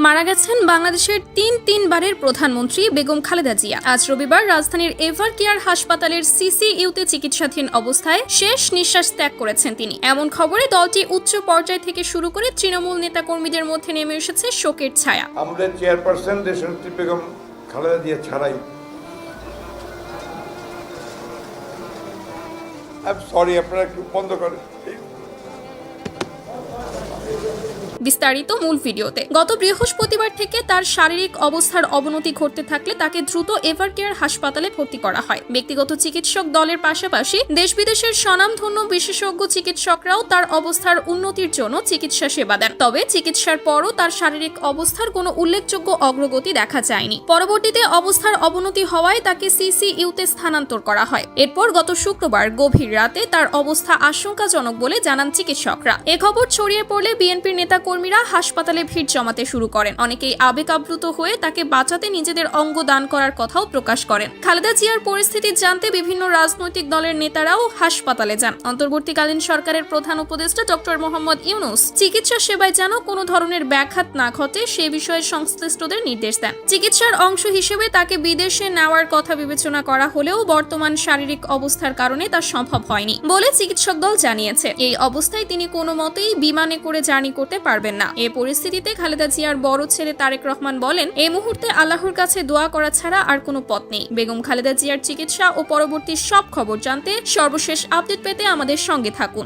মারা গেছেন বাংলাদেশের তিনবারের প্রধানমন্ত্রী বেগম খালেদা জিয়া। আজ রবিবার রাজধানীর এভার কেয়ার হাসপাতালের সিসিইউতে চিকিৎসাধীন অবস্থায় শেষ নিঃশ্বাস ত্যাগ করেছেন তিনি। এমন খবরে দলটি উচ্চ পর্যায় থেকে শুরু করে তৃণমূল নেতাকর্মীদের মধ্যে নেমে এসেছে শোকের ছায়া। আমাদের চেয়ারপারসন দেশনেত্রী বেগম খালেদা জিয়া ছাড়াই সরি, আপনারা একটু বন্ধ করেন। বিস্তারিত মূল ভিডিওতে। গত বৃহস্পতিবার থেকে তার শারীরিক অবস্থার অবনতি ঘটতে থাকলে তাকে দ্রুত এভার কেয়ার হাসপাতালে ভর্তি করা হয়। ব্যক্তিগত চিকিৎসক দলের পাশাপাশি দেশ বিদেশের স্বনামধন্য বিশেষজ্ঞ চিকিৎসকরাও তার অবস্থার উন্নতির জন্য চিকিৎসা সেবা দেন। তবে চিকিৎসার পরও তার শারীরিক অবস্থার কোনো উল্লেখযোগ্য অগ্রগতি দেখা যায়নি। পরবর্তীতে অবস্থার অবনতি হওয়ায় তাকে সিসিইউতে স্থানান্তর করা হয়। এরপর গত শুক্রবার গভীর রাতে তার অবস্থা আশঙ্কাজনক বলে জানান চিকিৎসকরা। এ খবর ছড়িয়ে পড়লে বিএনপির নেতাকর্মীরা হাসপাতালে ভিড় জমাতে শুরু করেন। অনেকেই আবেগ আপ্লুত হয়ে তাকে বাঁচাতে নিজেদের অঙ্গ দান করার কথাও প্রকাশ করেন। খালেদা জিয়ার পরিস্থিতি জানতে বিভিন্ন রাজনৈতিক দলের নেতারাও হাসপাতালে যান। অন্তর্বর্তীকালীন সরকারের প্রধান উপদেষ্টা ডক্টর মোহাম্মদ ইউনূস চিকিৎসা সেবায় যেন কোনো ধরনের ব্যাঘাত না ঘটে সে বিষয়ে সংশ্লিষ্টদের নির্দেশ দেন। চিকিৎসার অংশ হিসেবে তাকে বিদেশে নেওয়ার কথা বিবেচনা করা হলেও বর্তমান শারীরিক অবস্থার কারণে তা সম্ভব হয়নি বলে চিকিৎসক দল জানিয়েছে। এই অবস্থায় তিনি কোনো মতেই বিমানে করে জার্নি করতে পারবেন না। এ পরিস্থিতিতে খালেদা জিয়ার বড় ছেলে তারেক রহমান বলেন, এই মুহূর্তে আল্লাহর কাছে দোয়া করা ছাড়া আর কোনো পথ নেই। বেগম খালেদা জিয়ার চিকিৎসা ও পরবর্তী সব খবর জানতে সর্বশেষ আপডেট পেতে আমাদের সঙ্গে থাকুন।